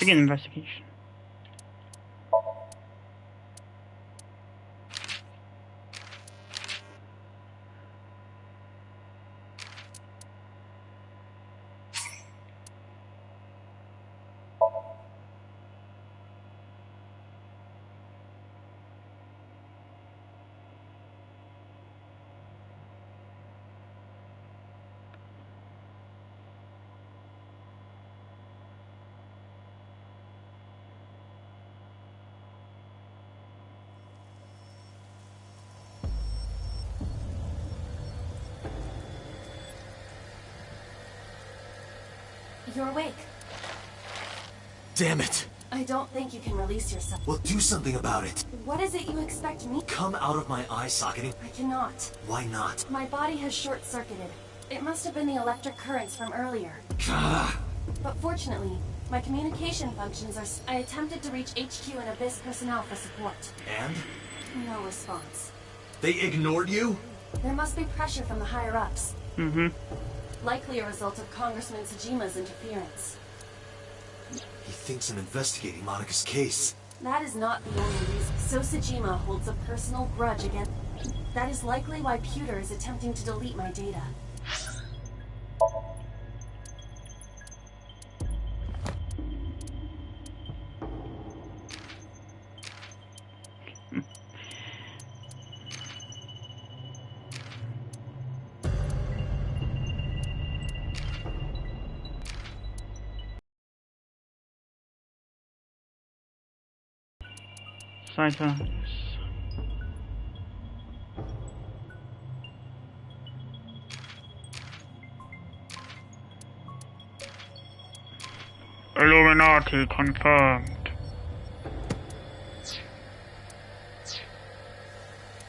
Begin investigation. You're awake. Damn it! I don't think you can release yourself. Well, do something about it. What is it you expect me? Come out of my eye socket. I cannot. Why not? My body has short-circuited. It must have been the electric currents from earlier. But fortunately, my communication functions are... I attempted to reach HQ and Abyss personnel for support. And? No response. They ignored you? There must be pressure from the higher-ups. Mm-hmm. Likely a result of Congressman Tsujima's interference. He thinks I'm investigating Monika's case. That is not the only reason. So Tsujima holds a personal grudge against... That is likely why Pewter is attempting to delete my data. Saito. Illuminati confirmed.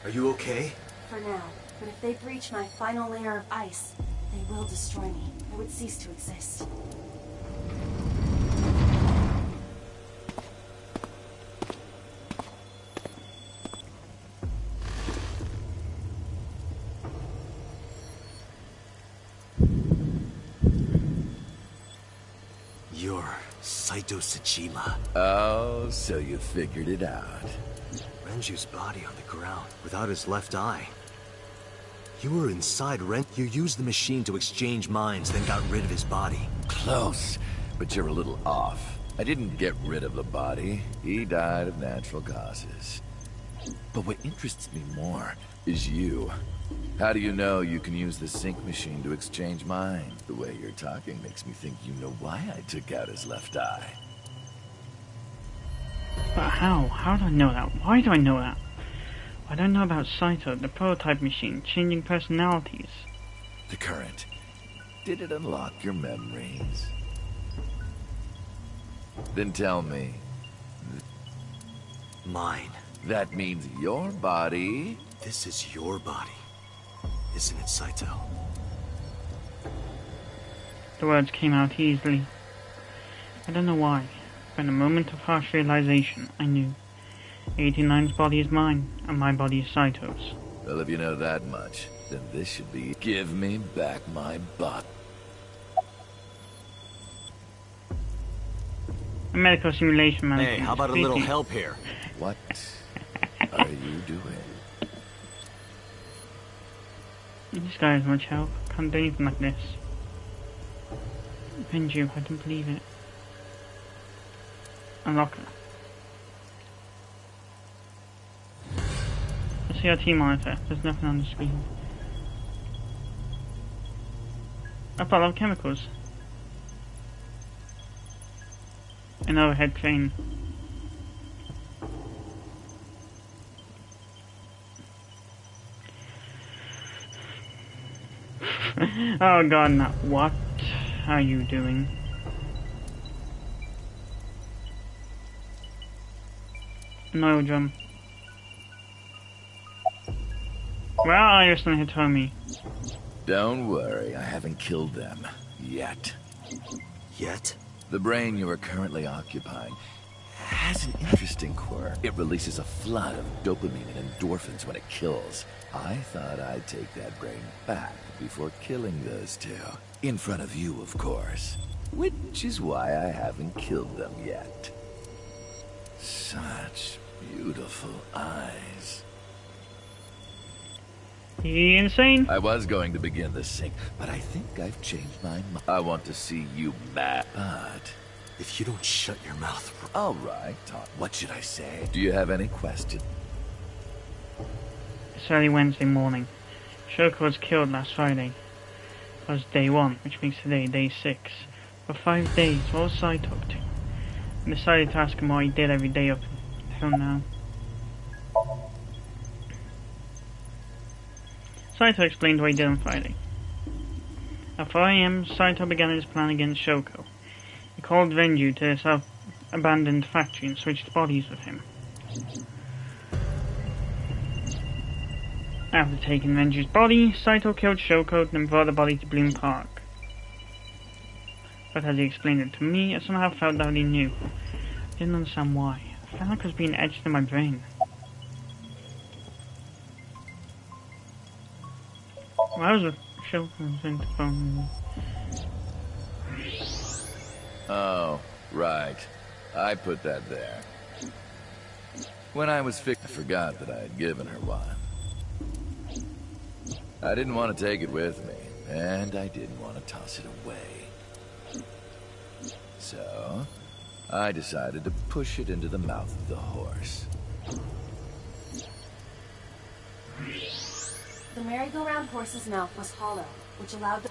Are you okay? For now, but if they breach my final layer of ice, they will destroy me. I would cease to exist. You're Saito Tsujima. Oh, so you figured it out. Renju's body on the ground, without his left eye. You were inside Ren. You used the machine to exchange minds, then got rid of his body. Close, but you're a little off. I didn't get rid of the body. He died of natural causes. But what interests me more is you. How do you know you can use the sync machine to exchange minds? The way you're talking makes me think you know why I took out his left eye. But how? How do I know that? Why do I know that? I don't know about Saito, the prototype machine, changing personalities. The current. Did it unlock your memories? Then tell me. Mine. That means your body... This is your body, isn't it, Saito? The words came out easily. I don't know why, but in a moment of harsh realization, I knew. 89's body is mine, and my body is Saito's. Well, if you know that much, then this should be... Give me back my butt. A medical simulation man. Hey, how about a little help here? What are you doing? This guy has much help. Can't do anything like this. Renju, I don't believe it. Unlock her. I see our team monitor. There's nothing on the screen. A bottle of chemicals. An overhead crane. Oh god, no. What are you doing? An oil drum. Where are you, son Hitomi? Don't worry, I haven't killed them. Yet. Yet? The brain you are currently occupying has an interesting quirk. It releases a flood of dopamine and endorphins when it kills. I thought I'd take that brain back before killing those two. In front of you, of course. Which is why I haven't killed them yet. Such beautiful eyes. He insane? I was going to begin the sync, but I think I've changed my mind. I want to see you mad. But If you don't shut your mouth... all right, talk. What should I say? Do you have any questions? It's early Wednesday morning. Shoko was killed last Friday. That was day 1, which makes today day 6. For 5 days, what was Saito up to? I decided to ask him what he did every day up until now. Saito explained what he did on Friday. At 4 AM, Saito began his plan against Shoko. He called Renju to his abandoned factory and switched bodies with him. After taking Renju's body, Saito killed Shoko and brought the body to Bloom Park. But as he explained it to me, I somehow felt that he knew. I didn't understand why. I felt like it was being etched in my brain. Why was the Shoko sent to phone me? Oh, right. I put that there. When I was I forgot that I had given her one. I didn't want to take it with me, and I didn't want to toss it away. So, I decided to push it into the mouth of the horse. The merry-go-round horse's mouth was hollow, which allowed the...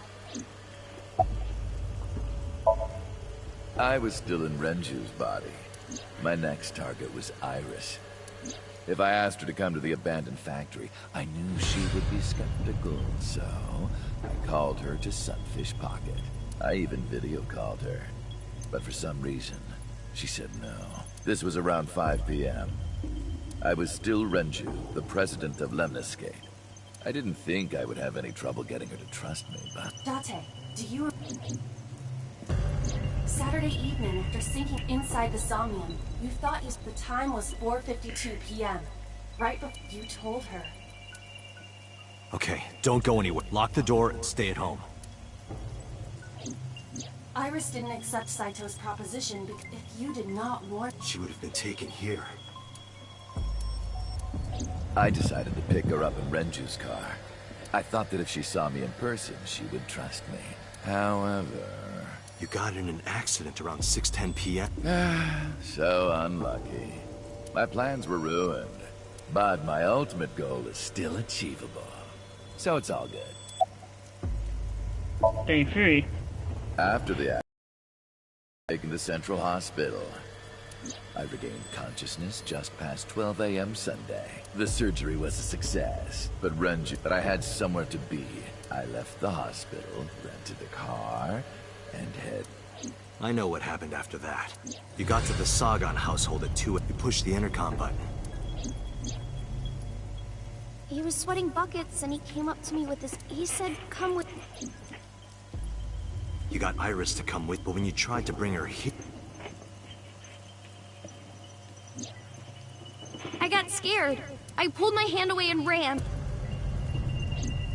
I was still in Renju's body. My next target was Iris. If I asked her to come to the abandoned factory, I knew she would be skeptical, so I called her to Sunfish Pocket. I even video called her. But for some reason, she said no. This was around 5 p.m. I was still Renju, the president of Lemniscate. I didn't think I would have any trouble getting her to trust me, but... Date, do you... Saturday evening, after sinking inside the Somnium, you thought the time was 4:52 p.m. Right before you told her. Okay, don't go anywhere. Lock the door and stay at home. Iris didn't accept Saito's proposition because if you did not warn... She would have been taken here. I decided to pick her up in Renju's car. I thought that if she saw me in person, she would trust me. However... You got in an accident around 6:10 p.m. So unlucky. My plans were ruined. But my ultimate goal is still achievable. So it's all good. Day 3. After the accident, taken to Central Hospital. I regained consciousness just past 12 a.m. Sunday. The surgery was a success, but I had somewhere to be. I left the hospital, rented a car, and head. I know what happened after that. You got to the Sagan household at 2. You pushed the intercom button. He was sweating buckets and he came up to me with this. He said, "Come with me." You got Iris to come with, but when you tried to bring her here... I got scared. I pulled my hand away and ran.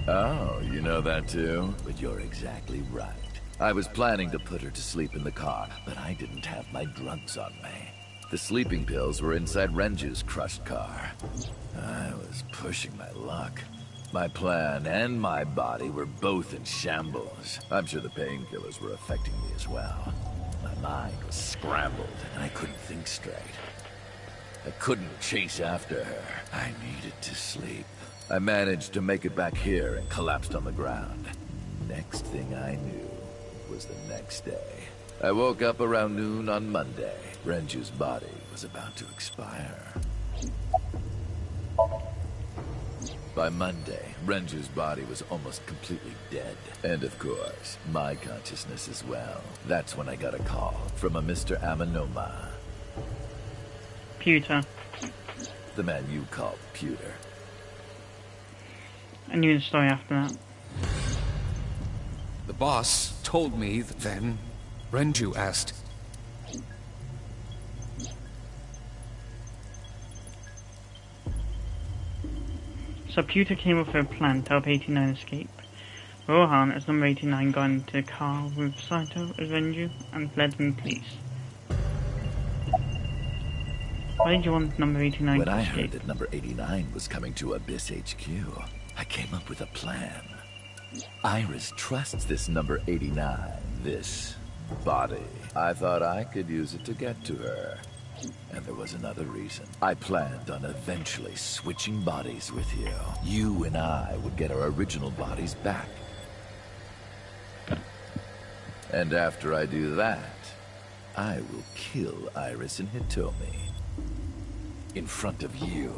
Oh, you know that too? But you're exactly right. I was planning to put her to sleep in the car, but I didn't have my drugs on me. The sleeping pills were inside Renju's crushed car. I was pushing my luck. My plan and my body were both in shambles. I'm sure the painkillers were affecting me as well. My mind was scrambled, and I couldn't think straight. I couldn't chase after her. I needed to sleep. I managed to make it back here and collapsed on the ground. Next thing I knew was the next day. I woke up around noon on Monday. Renju's body was about to expire. By Monday, Renju's body was almost completely dead. And of course, my consciousness as well. That's when I got a call from a Mr. Amanoma. Pewter. The man you called Pewter. I knew the story after that. The boss told me then. Renju asked. So Pewter came up with a plan to help 89 escape. Rohan, as number 89, got into a car with Saito as Renju and fled from the police. Why did you want number 89 When to I escape? heard that number 89 was coming to Abyss HQ, I came up with a plan. Iris trusts this number 89, this body. I thought I could use it to get to her. And there was another reason. I planned on eventually switching bodies with you. You and I would get our original bodies back. And after I do that, I will kill Iris and Hitomi. In front of you,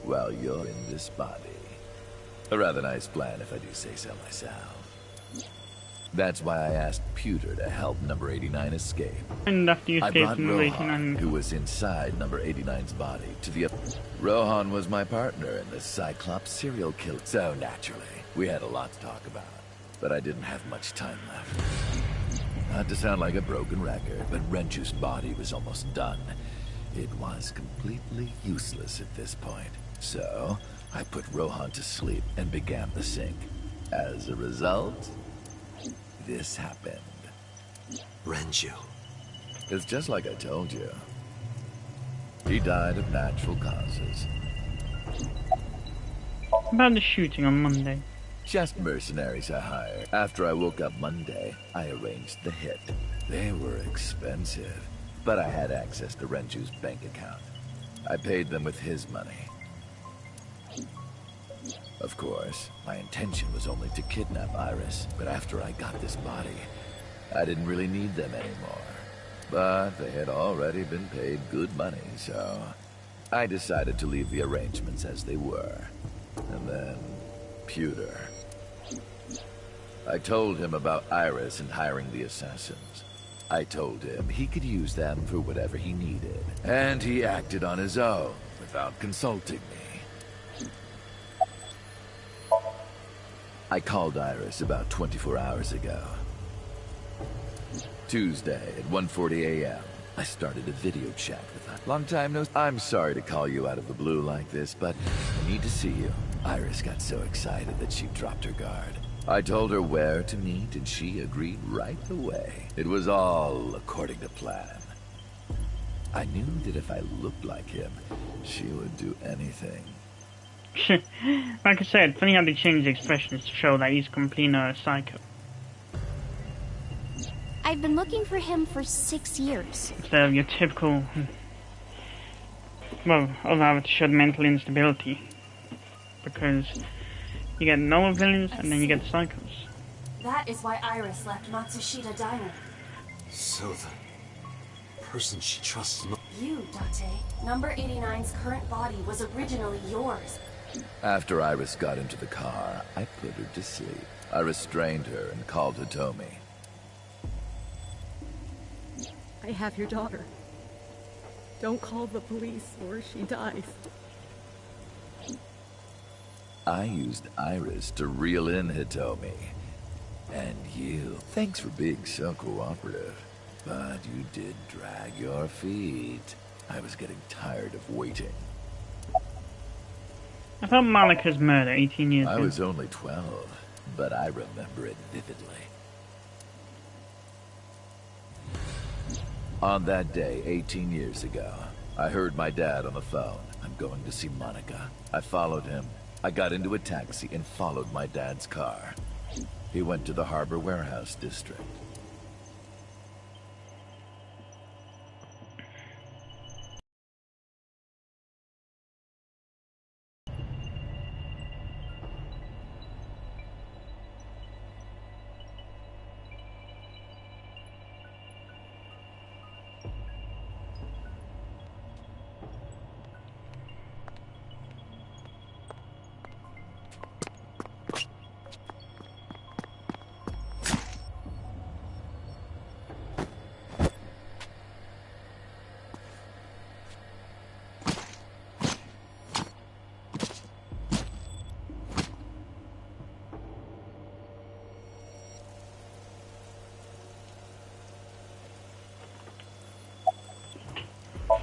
while you're in this body. A rather nice plan if I do say so myself. That's why I asked Pewter to help number 89 escape. And after you I escaped brought from number Rohan, 89... who was inside number 89's body, to the... Rohan was my partner in the Cyclops serial killer. So naturally, we had a lot to talk about. But I didn't have much time left. Not to sound like a broken record, but Renju's body was almost done. It was completely useless at this point. So, I put Rohan to sleep and began the sync. As a result, this happened. Renju. It's just like I told you. He died of natural causes. About the shooting on Monday. Just mercenaries I hired. After I woke up Monday, I arranged the hit. They were expensive, but I had access to Renju's bank account. I paid them with his money. Of course, my intention was only to kidnap Iris, but after I got this body, I didn't really need them anymore. But they had already been paid good money, so I decided to leave the arrangements as they were. And then, Pewter. I told him about Iris and hiring the assassins. I told him he could use them for whatever he needed. And he acted on his own, without consulting me. I called Iris about 24 hours ago. Tuesday at 1:40 a.m. I started a video chat with her. Long time no... I'm sorry to call you out of the blue like this, but I need to see you. Iris got so excited that she dropped her guard. I told her where to meet, and she agreed right away. It was all according to plan. I knew that if I looked like him, she would do anything. Like I said, funny how they changed the expressions to show that he's completely a psycho. I've been looking for him for 6 years. Instead of your typical... Well, allow it to show mental instability. Because you get normal villains and then you get psychos. That is why Iris left Matsushita dying. So the person she trusts most... You, Date. Number 89's current body was originally yours. After Iris got into the car, I put her to sleep. I restrained her and called Hitomi. I have your daughter. Don't call the police or she dies. I used Iris to reel in Hitomi. And you. Thanks for being so cooperative. But you did drag your feet. I was getting tired of waiting. I thought Malika's murder 18 years ago. I was only 12, but I remember it vividly. On that day, 18 years ago, I heard my dad on the phone. I'm going to see Monica. I followed him. I got into a taxi and followed my dad's car. He went to the Harbor Warehouse District.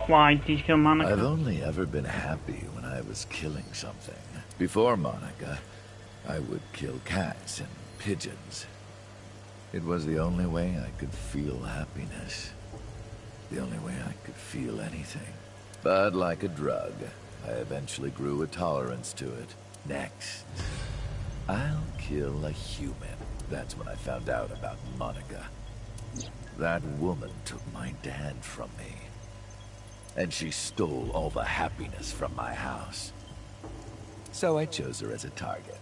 Why did you kill Monica? I've only ever been happy when I was killing something. Before Monica, I would kill cats and pigeons. It was the only way I could feel happiness. The only way I could feel anything. But like a drug, I eventually grew a tolerance to it. Next, I'll kill a human. That's when I found out about Monica. That woman took my dad from me. And she stole all the happiness from my house. So I chose her as a target.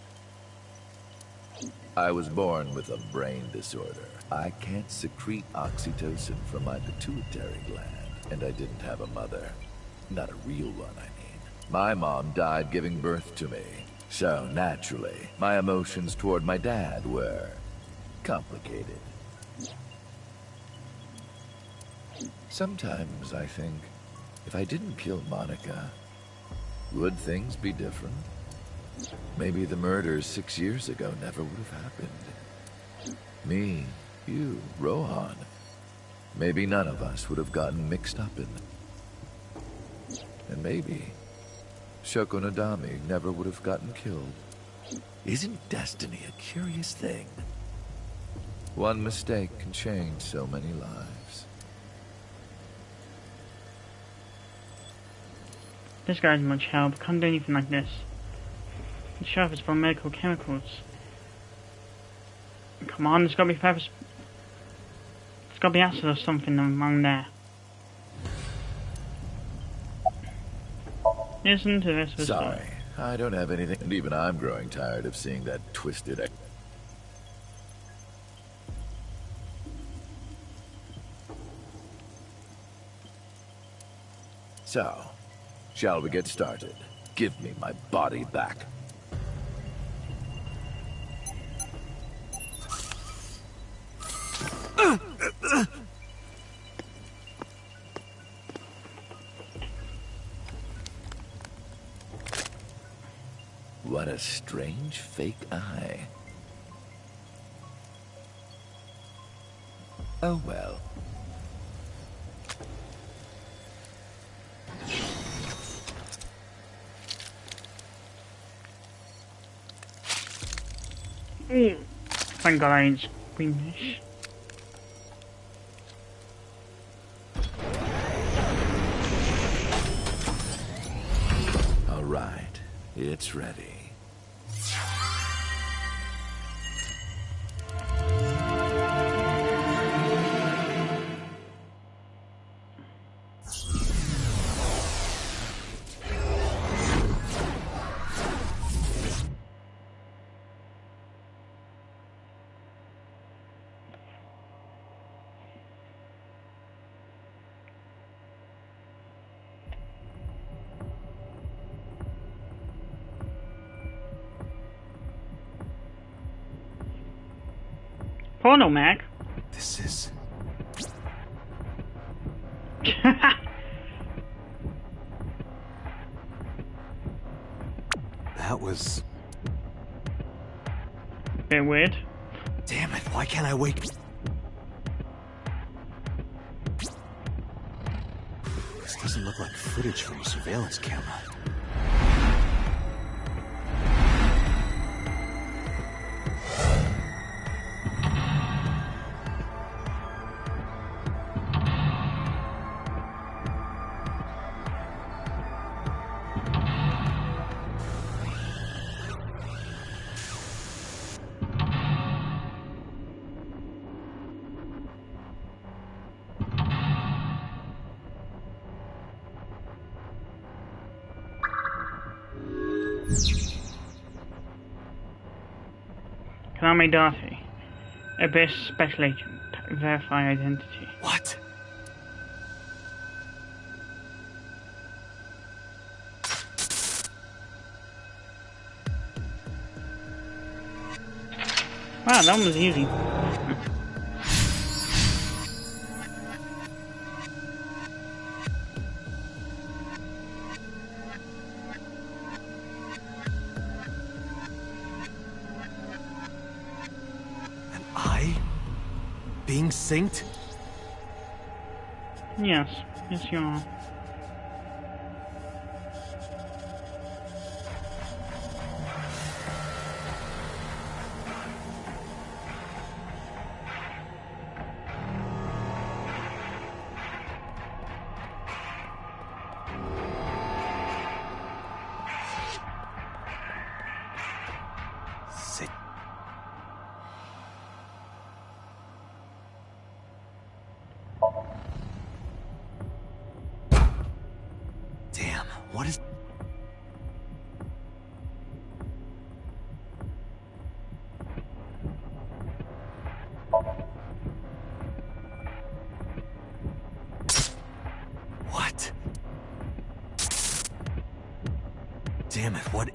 I was born with a brain disorder. I can't secrete oxytocin from my pituitary gland. And I didn't have a mother. Not a real one, I mean. My mom died giving birth to me. So, naturally, my emotions toward my dad were complicated. Sometimes I think, if I didn't kill Monica, would things be different? Maybe the murders 6 years ago never would have happened. Me, you, Rohan. Maybe none of us would have gotten mixed up in them. And maybe Shoko Nadami never would have gotten killed. Isn't destiny a curious thing? One mistake can change so many lives. This guy's much help. Can't do anything like this. The sheriff is for medical chemicals. Come on, there's gotta be purpose. There's gotta be acid or something among there. Listen to this. Sorry, I don't have anything, and even I'm growing tired of seeing that twisted. So, shall we get started? Give me my body back. What a strange fake eye. Oh well. Thank God I ain't squeamish. All right, it's ready. Porno Mac. This is... That was... Bit weird. Damn it, why can't I wake... This doesn't look like footage from a surveillance camera. Konami Darty. Abyss Special Agent. Verify identity. What? Wow, that one was easy. Being synced? Yes. Yes, you are. What is... What? Damn it, what...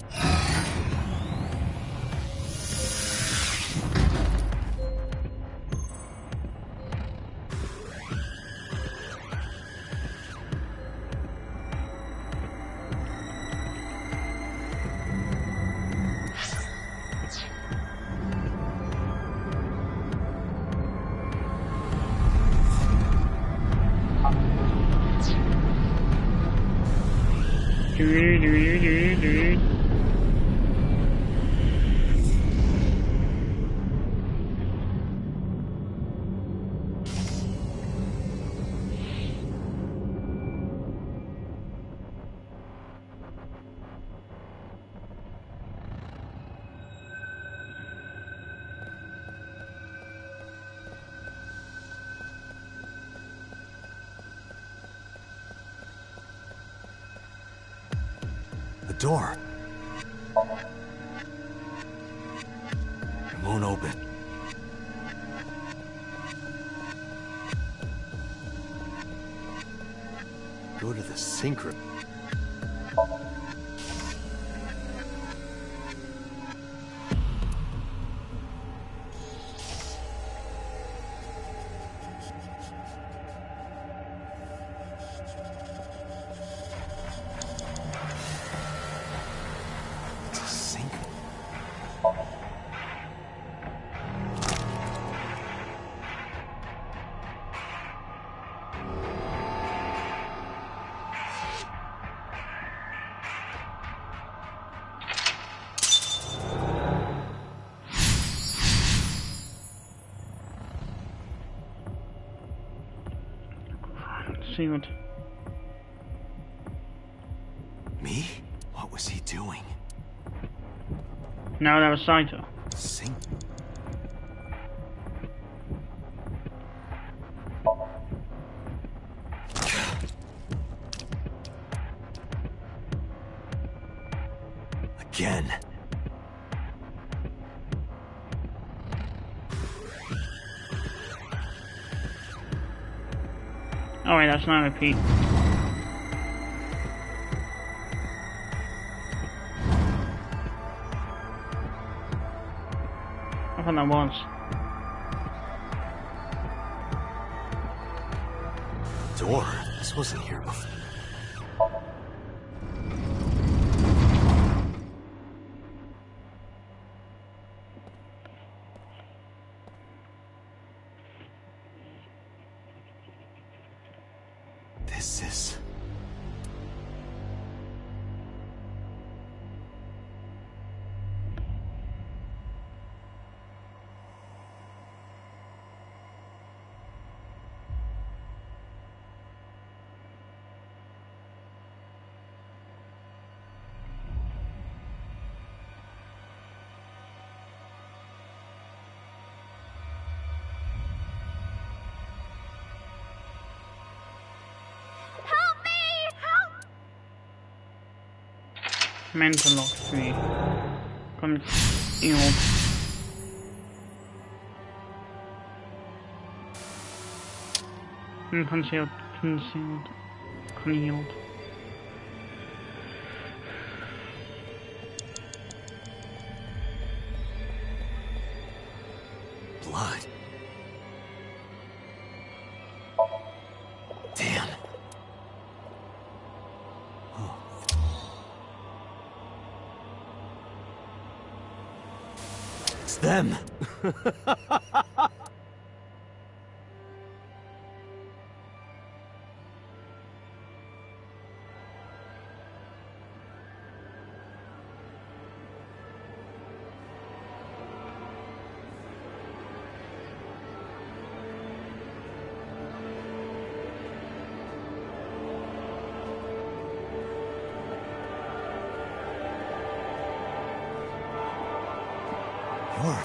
The door. It won't open. Go to the sink room. Sealed. Me? What was he doing? No, that was Saito. Sink. Again. Oh wait, that's not a repeat. I thought that was. Door? This wasn't here before. This is... Mental lock 3. Concealed. Concealed. Concealed. Blood. Damn. Oh. It's them. You're...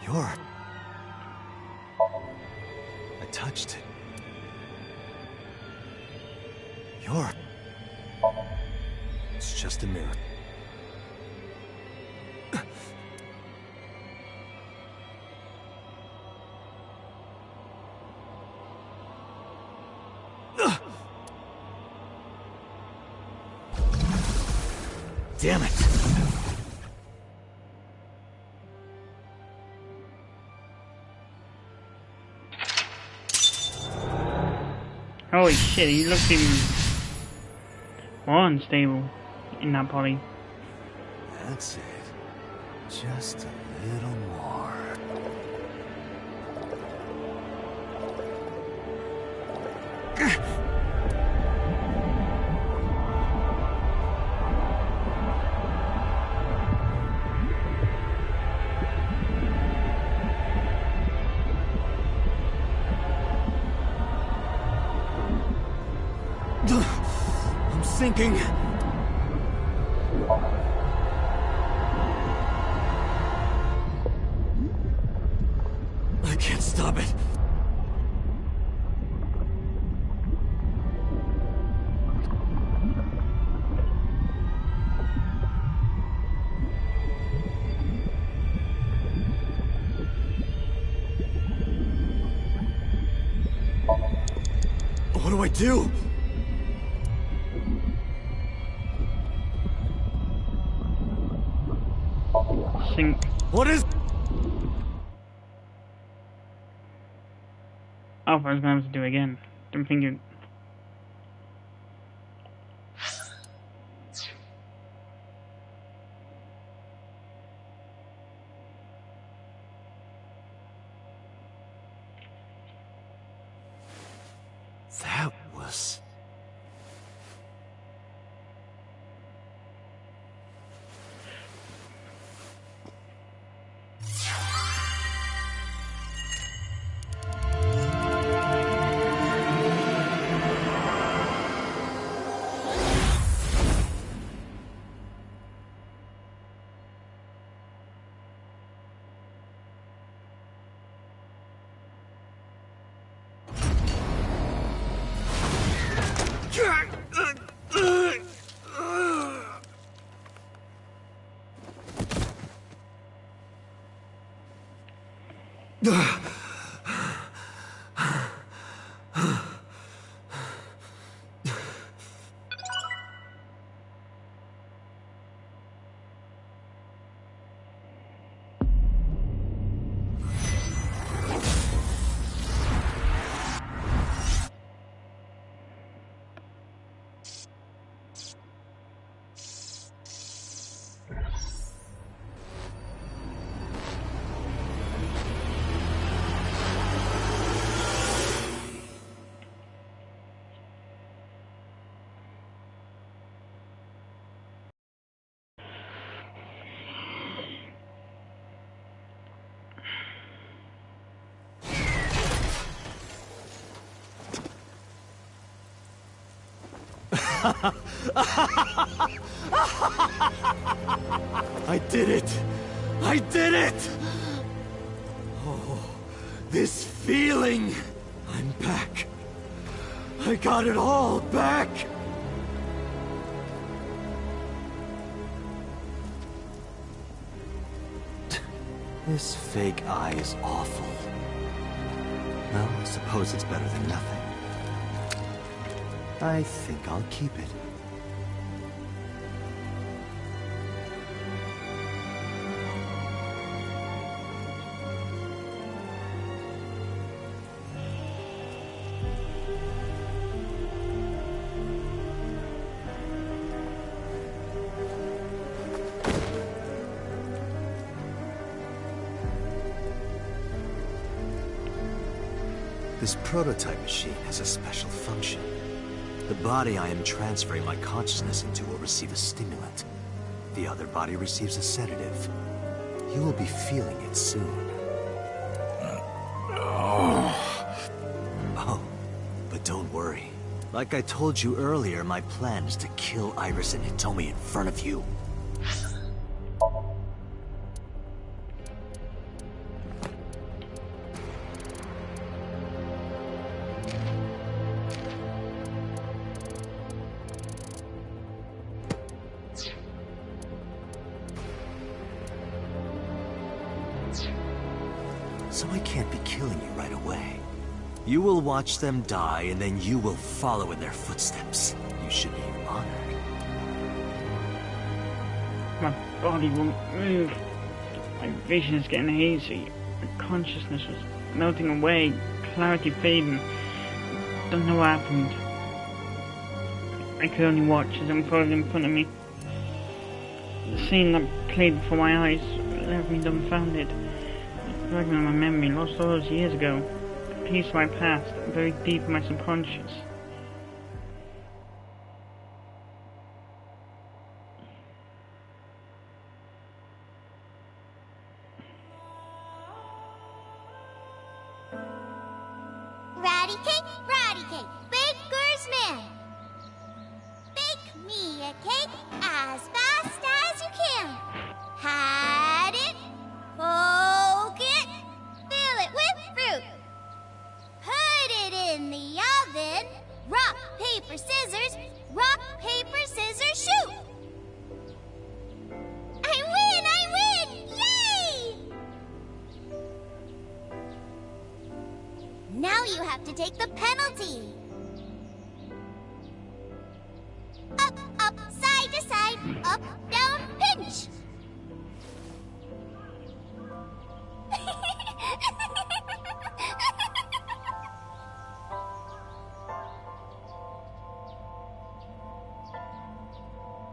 You're... I touched it. You're... It's just a mirror. Damn it! Holy shit, he looks even more unstable in that body. That's it. Just a little more. I'm sinking. I can't stop it. What do I do? Sink. What is... Oh, I was going to have to do it again. Didn't think it... That was... I did it! I did it! Oh, this feeling! I'm back. I got it all back! This fake eye is awful. Well, I suppose it's better than nothing. I think I'll keep it. This prototype machine has a special function. The body I am transferring my consciousness into will receive a stimulant. The other body receives a sedative. You will be feeling it soon. Oh, but don't worry. Like I told you earlier, my plan is to kill Iris and Hitomi in front of you. I can't be killing you right away. You will watch them die, and then you will follow in their footsteps. You should be honored. My body won't move. My vision is getting hazy. My consciousness was melting away. Clarity fading. Don't know what happened. I could only watch as it unfolded in front of me. The scene that played before my eyes left me dumbfounded. A fragment of my memory lost all those years ago. A piece of my past, very deep in my subconscious. Ratty cake, baker's man. Bake me a cake as fast as you can. Had it, poke it, fill it with fruit. Put it in the oven. Rock, paper, scissors, shoot. I win, yay! Now you have to take the penalty. Up, side to side, up, down, pinch.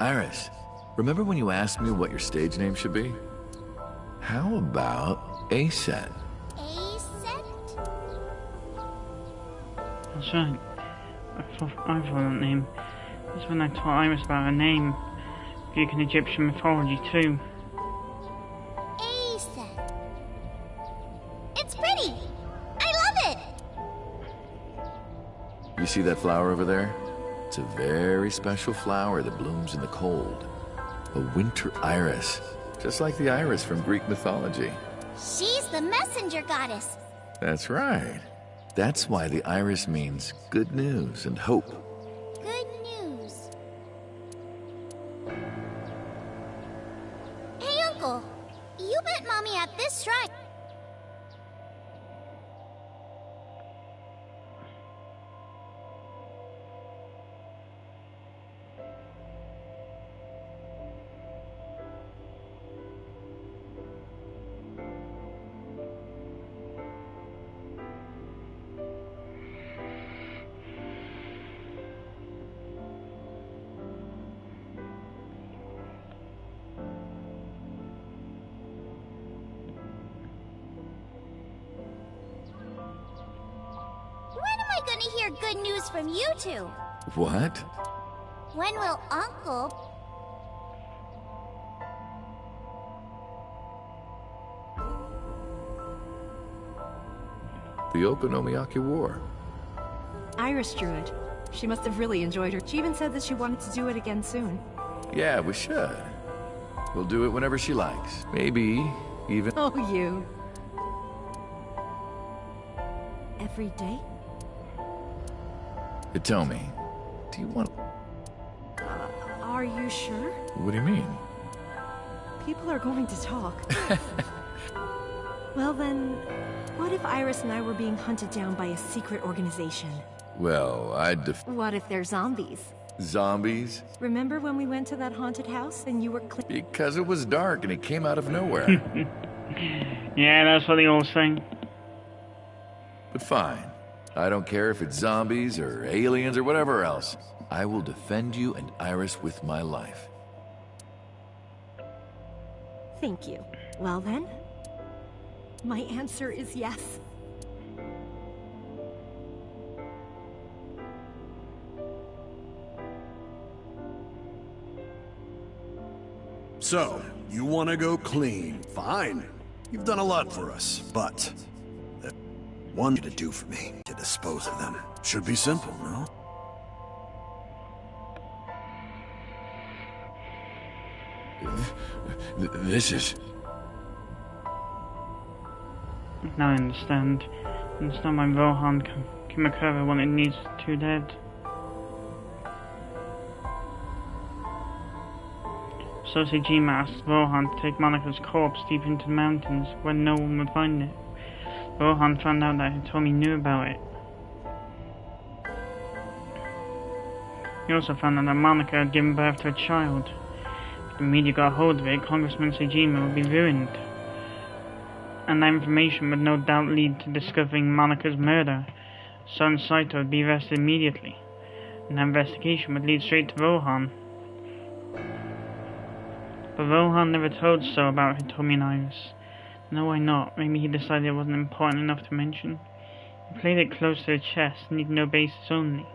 Iris, remember when you asked me what your stage name should be? How about A-Set? A-Set? That's right. I thought that name. That's when I taught Iris about her name. Greek and Egyptian mythology too. A-Set. It's pretty. I love it. You see that flower over there? It's a very special flower that blooms in the cold. A winter iris. Just like the iris from Greek mythology. She's the messenger goddess. That's right. That's why the iris means good news and hope. Good news. Hey, Uncle. You met Mommy at this shrine. Gonna hear good news from you two. What? When will Uncle... The Okonomiyaki War. Iris drew it. She must have really enjoyed her. She even said that she wanted to do it again soon. Yeah, we should. We'll do it whenever she likes. Maybe even... Oh, you. Every day? Tell me, do you want... Are you sure? What do you mean? People are going to talk. Well then, what if Iris and I were being hunted down by a secret organization? Well, I'd What if they're zombies? Zombies? Remember when we went to that haunted house and you were Because it was dark and it came out of nowhere. Yeah, that's what they all say. But fine. I don't care if it's zombies or aliens or whatever else. I will defend you and Iris with my life. Thank you. Well then, my answer is yes. So, you want to go clean? Fine. You've done a lot for us, but... there's one thing to do for me, to dispose of them. Should be simple, no? This is... Now I understand. Understand why Rohan Kimakura wanted these two dead. Sosejima asked Rohan to take Monika's corpse deep into the mountains where no one would find it. Rohan found out that Hitomi knew about it. He also found out that Monica had given birth to a child. If the media got hold of it, Congressman Seijima would be ruined. And that information would no doubt lead to discovering Monica's murder. Son Saito would be arrested immediately. And that investigation would lead straight to Rohan. But Rohan never told So about Hitomi and Iris. No, why not? Maybe he decided it wasn't important enough to mention. He played it close to the chest, needed no basis only.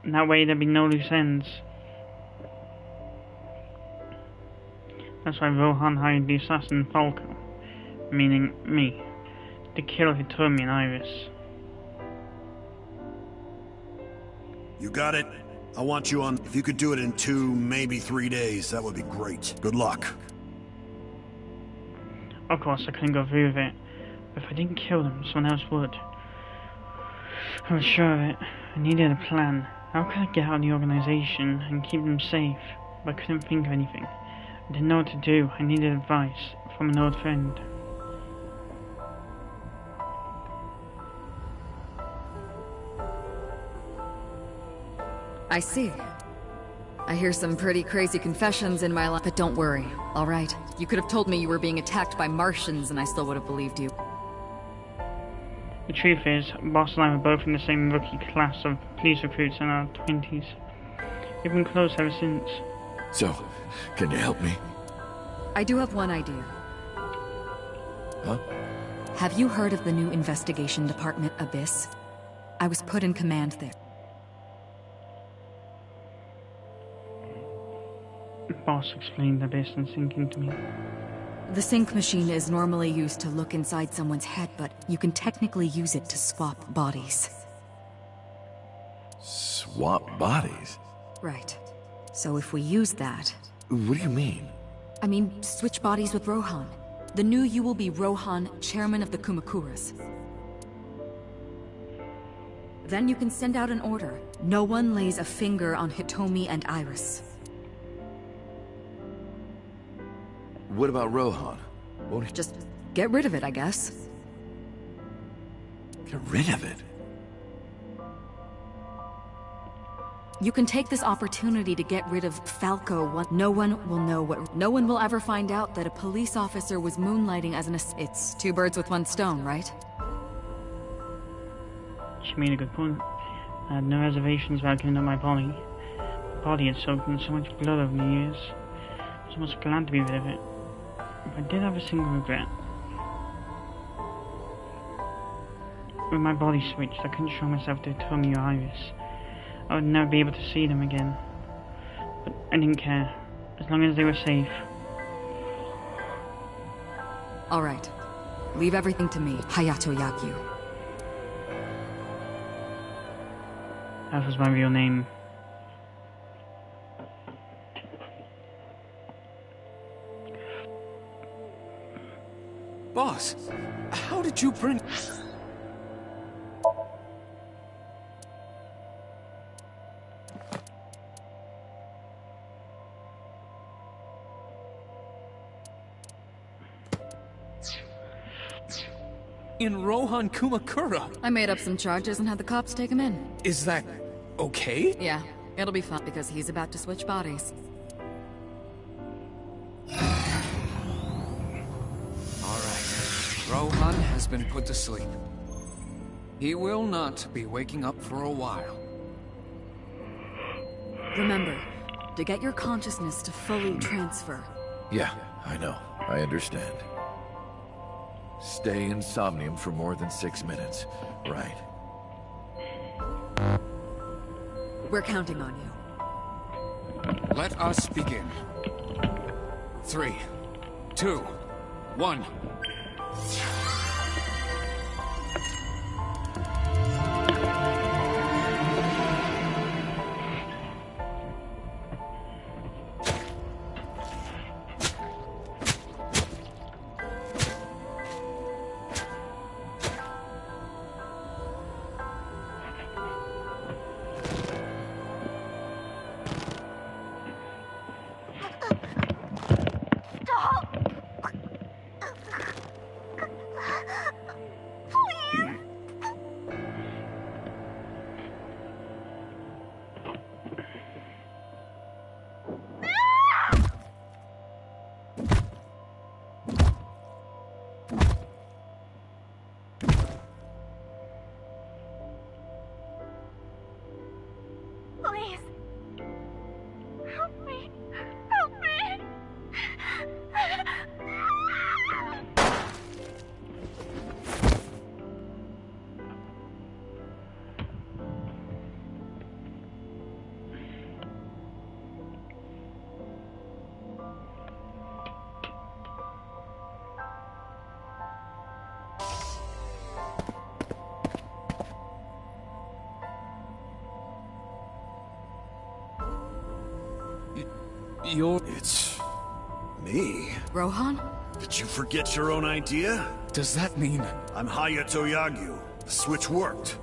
And that way there'd be no loose ends. That's why Rohan hired the assassin Falco, meaning me, to kill Hitomi and Iris. You got it? I want you on... If you could do it in 2, maybe 3 days, that would be great. Good luck. Of course, I couldn't go through with it. But if I didn't kill them, someone else would. I was sure of it. I needed a plan. How could I get out of the organization and keep them safe? But I couldn't think of anything. I didn't know what to do. I needed advice from an old friend. I see. I hear some pretty crazy confessions in my life, but don't worry, alright? You could have told me you were being attacked by Martians and I still would have believed you. The truth is, Boss and I were both in the same rookie class of police recruits in our 20s. We've been close ever since. So, can you help me? I do have one idea. Huh? Have you heard of the new investigation department, Abyss? I was put in command there. Boss explained the business thinking to me. The sync machine is normally used to look inside someone's head, but you can technically use it to swap bodies. Swap bodies? Right. So if we use that... What do you mean? I mean, switch bodies with Rohan. The new you will be Rohan, chairman of the Kumakuras. Then you can send out an order. No one lays a finger on Hitomi and Iris. What about Rohan? Won't he Just get rid of it, I guess. get rid of it? You can take this opportunity to get rid of Falco. No one will know what... No one will ever find out that a police officer was moonlighting as an... It's 2 birds with 1 stone, right? She made a good point. I had no reservations about giving up my body. My body had soaked in so much blood over the years. I was almost glad to be rid of it. But I did have a single regret. With my body switched, I couldn't show myself to Hitomi or Iris. I would never be able to see them again. But I didn't care, as long as they were safe. Alright. Leave everything to me, Hayato Yagyu. That was my real name. Boss, how did you bring... in Rohan Kumakura? I made up some charges and had the cops take him in. Is that okay? Yeah, it'll be fun because he's about to switch bodies. Alright. Rohan has been put to sleep. He will not be waking up for a while. Remember, to get your consciousness to fully transfer. Yeah, I know. I understand. Stay in Somnium for more than 6 minutes. Right. We're counting on you. Let us begin. 3, 2, 1. You're... It's... me. Rohan? Did you forget your own idea? Does that mean... I'm Hayato Yagyu. The switch worked.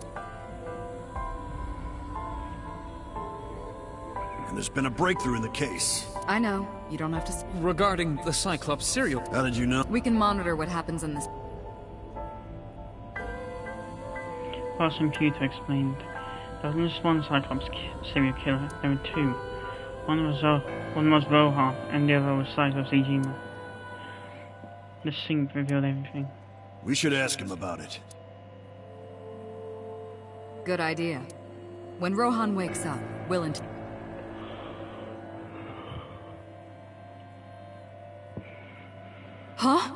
And there's been a breakthrough in the case. I know. You don't have to... Regarding the Cyclops serial... How did you know? We can monitor what happens in this... Whilst computer explained, there wasn't just one Cyclops serial killer, there were two. One was Rohan, and the other was Cyclops Ijima. The sync revealed everything. We should ask him about it. Good idea. When Rohan wakes up, we'll... Huh?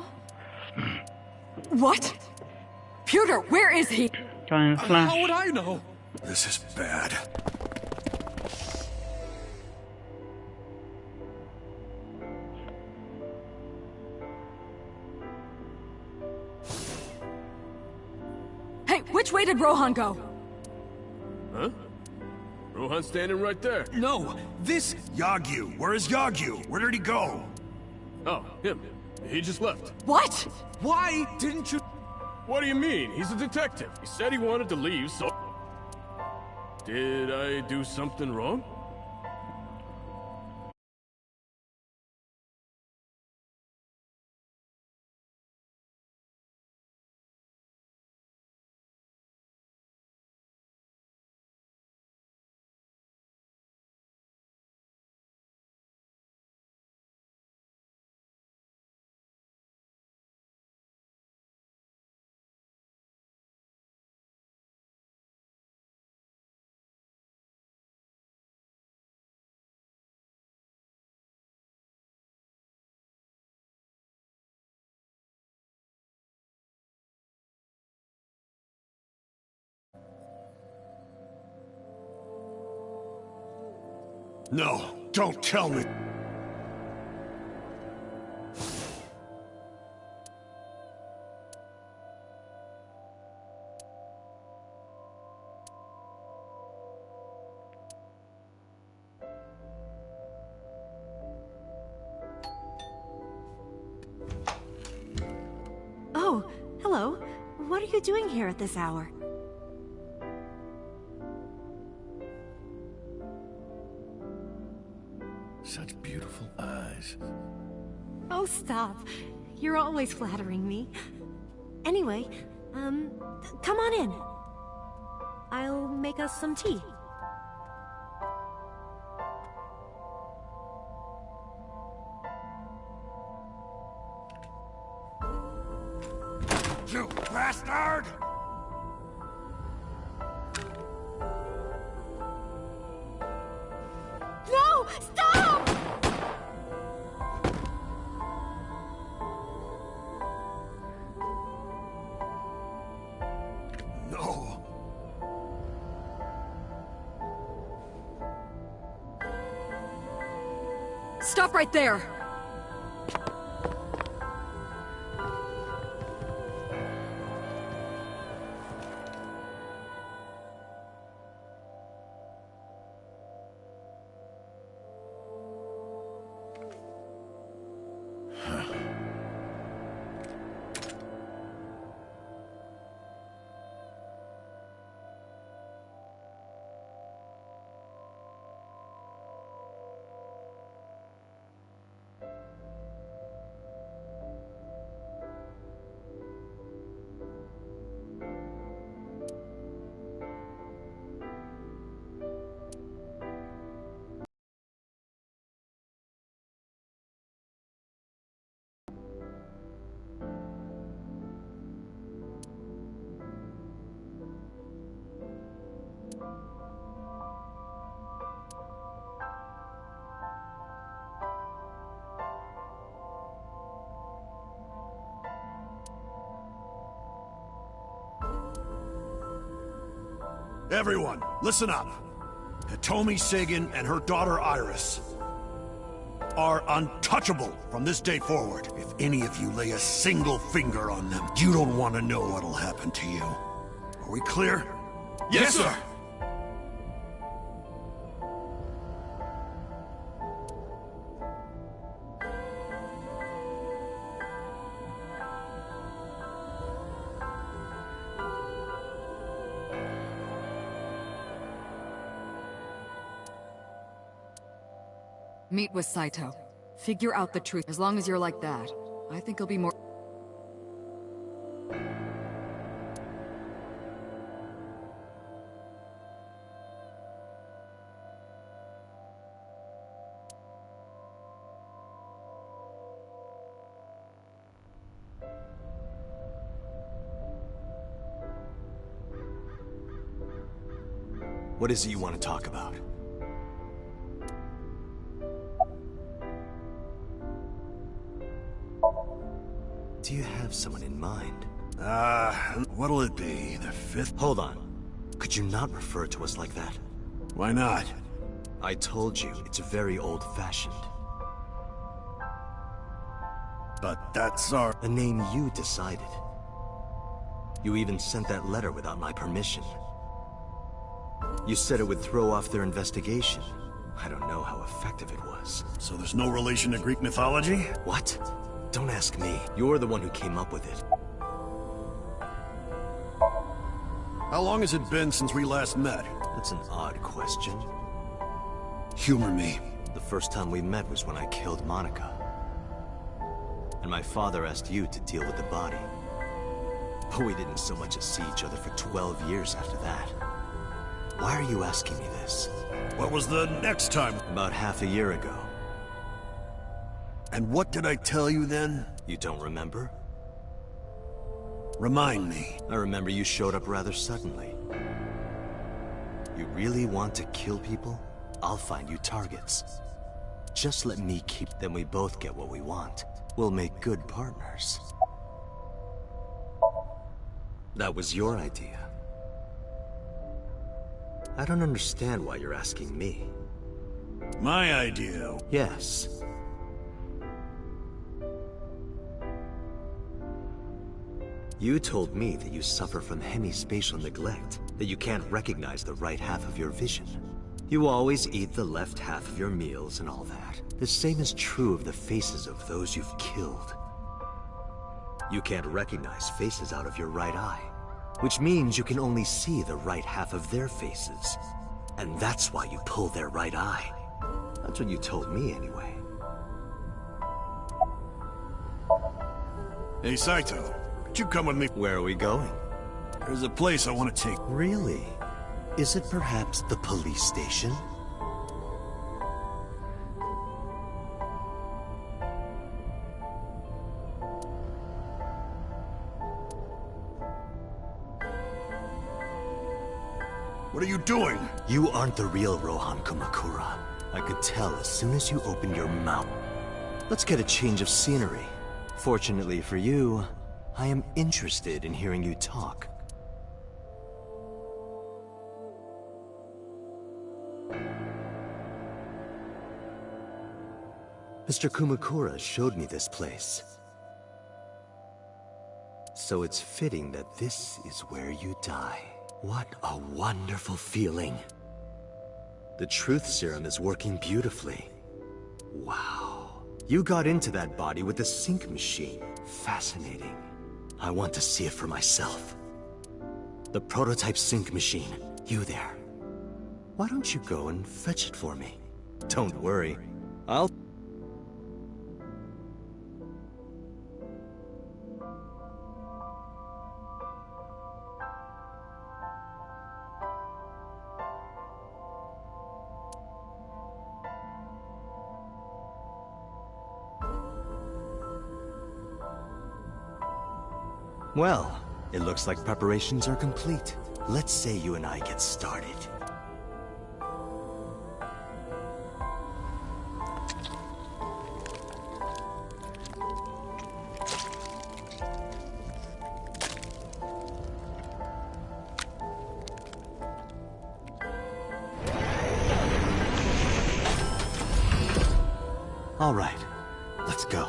What? Pewter, where is he? Guy in a flash. How would I know? This is bad. Hey, which way did Rohan go? Huh? Rohan's standing right there. No, this... Yagyu! Where is Yagyu? Where did he go? Oh, him. He just left. What? Why didn't you... What do you mean? He's a detective. He said he wanted to leave, so... Did I do something wrong? No, don't tell me. Oh, hello. What are you doing here at this hour? Such beautiful eyes. Oh, stop. You're always flattering me. Anyway, come on in. I'll make us some tea. You bastard! No! Stop! No. Stop right there! Everyone, listen up. Hitomi Sagan and her daughter Iris are untouchable from this day forward. If any of you lay a single finger on them, you don't want to know what'll happen to you. Are we clear? Yes, sir! Meet with Saito. Figure out the truth. As long as you're like that, I think he'll be more... What is it you want to talk about? Do you have someone in mind? What'll it be? The fifth? Hold on. Could you not refer to us like that? Why not? I told you, it's very old-fashioned. But that's our... A name you decided. You even sent that letter without my permission. You said it would throw off their investigation. I don't know how effective it was. So there's no relation to Greek mythology? What? Don't ask me. You're the one who came up with it. How long has it been since we last met? That's an odd question. Humor me. The first time we met was when I killed Monica. And my father asked you to deal with the body. But we didn't so much as see each other for 12 years after that. Why are you asking me this? What was the next time? About half a year ago. And what did I tell you then? You don't remember? Remind me. I remember you showed up rather suddenly. You really want to kill people? I'll find you targets. Just let me keep them. We both get what we want. We'll make good partners. That was your idea. I don't understand why you're asking me. My idea? Yes. You told me that you suffer from hemispatial neglect, that you can't recognize the right half of your vision. You always eat the left half of your meals and all that. The same is true of the faces of those you've killed. You can't recognize faces out of your right eye, which means you can only see the right half of their faces. And that's why you pull their right eye. That's what you told me anyway. Hey, Saito. Could you come with me? Where are we going? There's a place I want to take. Really? Is it perhaps the police station? What are you doing? You aren't the real Rohan Kumakura. I could tell as soon as you opened your mouth. Let's get a change of scenery. Fortunately for you, I am interested in hearing you talk. Mr. Kumakura showed me this place. So it's fitting that this is where you die. What a wonderful feeling. The truth serum is working beautifully. Wow. You got into that body with the sync machine. Fascinating. I want to see it for myself. The prototype sync machine. You there. Why don't you go and fetch it for me? Don't worry. I'll... Well, it looks like preparations are complete. Let's say you and I get started. All right, let's go.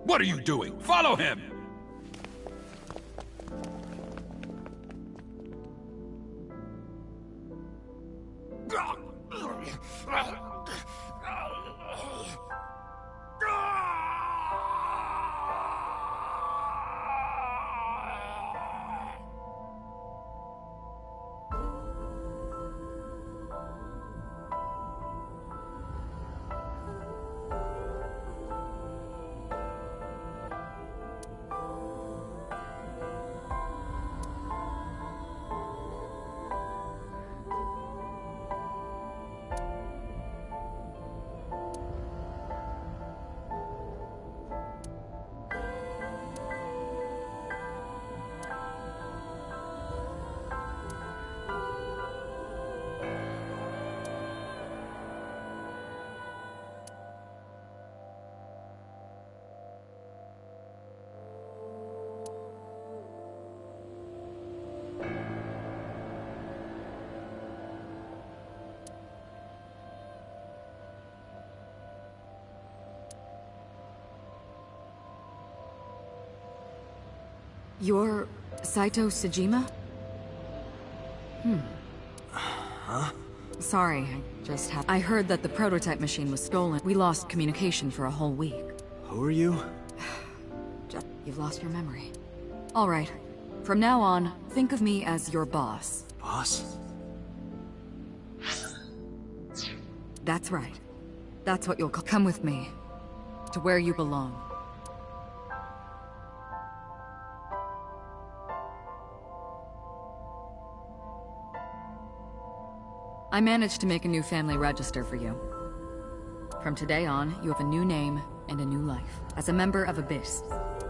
What are you doing? Follow him! You're Saito Sejima? Huh? Sorry, I heard that the prototype machine was stolen. We lost communication for a whole week. Who are you? You've lost your memory. All right. From now on, think of me as your boss. Boss? That's right. That's what you'll call. Come with me. To where you belong. I managed to make a new family register for you. From today on, you have a new name and a new life. As a member of Abyss.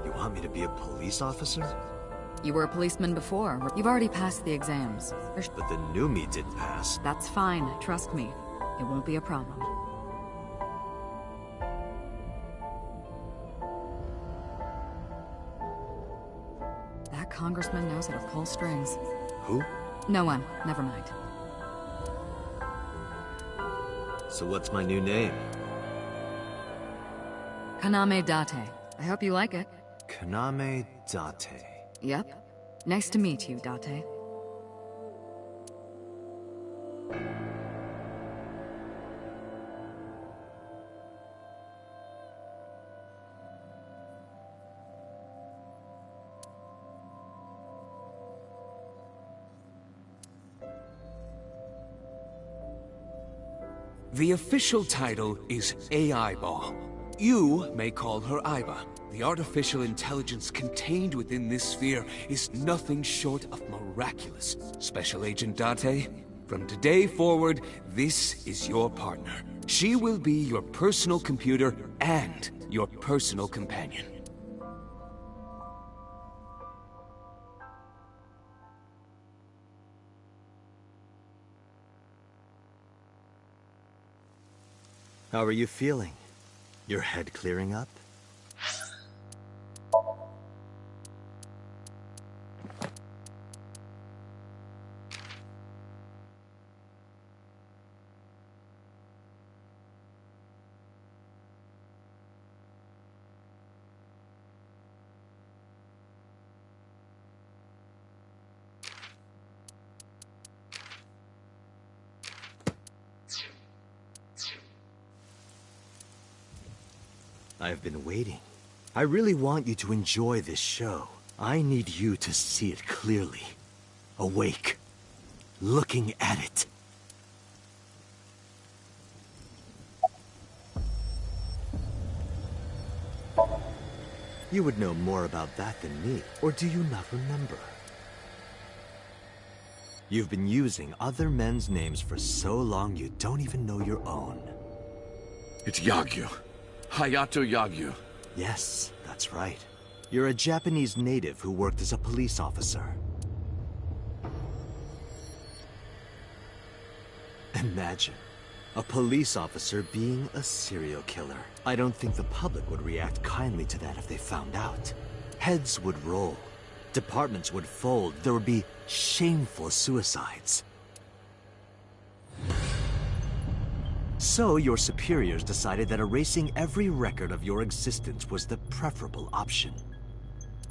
You want me to be a police officer? You were a policeman before. You've already passed the exams. But the new me didn't pass. That's fine, trust me. It won't be a problem. That congressman knows how to pull strings. Who? No one. Never mind. So what's my new name? Kaname Date. I hope you like it. Kaname Date. Yep. Nice to meet you, Date. The official title is AI Ball. You may call her Aiba. The artificial intelligence contained within this sphere is nothing short of miraculous. Special Agent Date, from today forward, this is your partner. She will be your personal computer and your personal companion. How are you feeling? Your head clearing up? I've been waiting. I really want you to enjoy this show. I need you to see it clearly. Awake. Looking at it. You would know more about that than me, or do you not remember? You've been using other men's names for so long you don't even know your own. It's Yagyu. Hayato Yagyu. Yes, that's right. You're a Japanese native who worked as a police officer. Imagine, a police officer being a serial killer. I don't think the public would react kindly to that if they found out. Heads would roll. Departments would fold. There would be shameful suicides. So your superiors decided that erasing every record of your existence was the preferable option.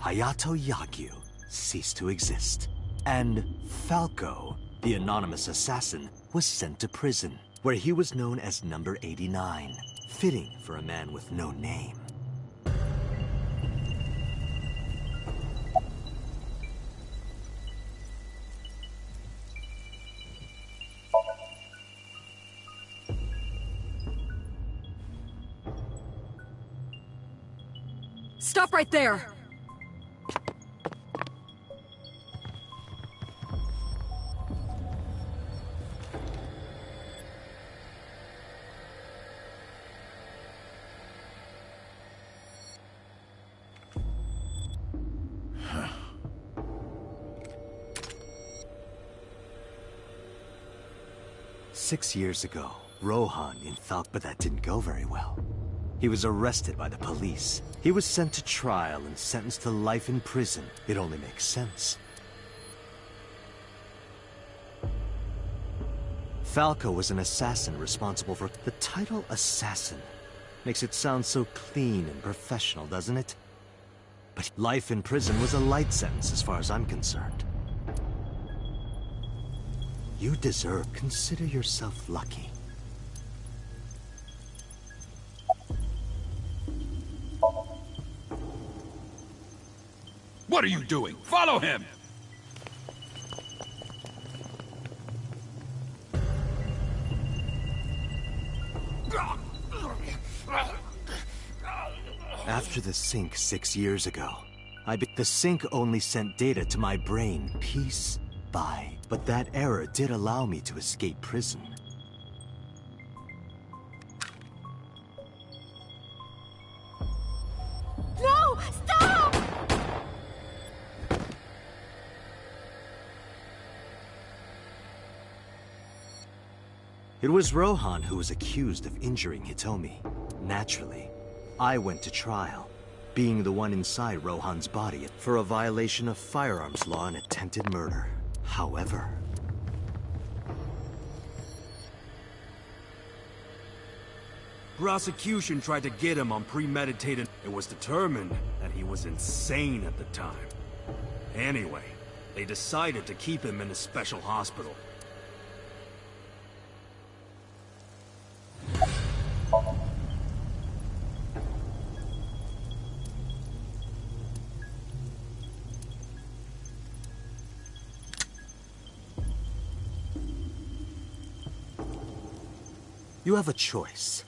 Hayato Yagyu ceased to exist. And Falco, the anonymous assassin, was sent to prison, where he was known as Number 89, fitting for a man with no name. Stop right there! Six years ago, Rohan in Falk, but that didn't go very well. He was arrested by the police. He was sent to trial and sentenced to life in prison. It only makes sense. Falco was an assassin responsible for... The title assassin makes it sound so clean and professional, doesn't it? But life in prison was a light sentence as far as I'm concerned. You deserve... Consider yourself lucky. What are you doing? Follow him! After the sink 6 years ago, the sink only sent data to my brain piece by... But that error did allow me to escape prison. No! Stop! It was Rohan who was accused of injuring Hitomi. Naturally, I went to trial, being the one inside Rohan's body for a violation of firearms law and attempted murder. However... Prosecution tried to get him on premeditated... It was determined that he was insane at the time. Anyway, they decided to keep him in a special hospital. You have a choice.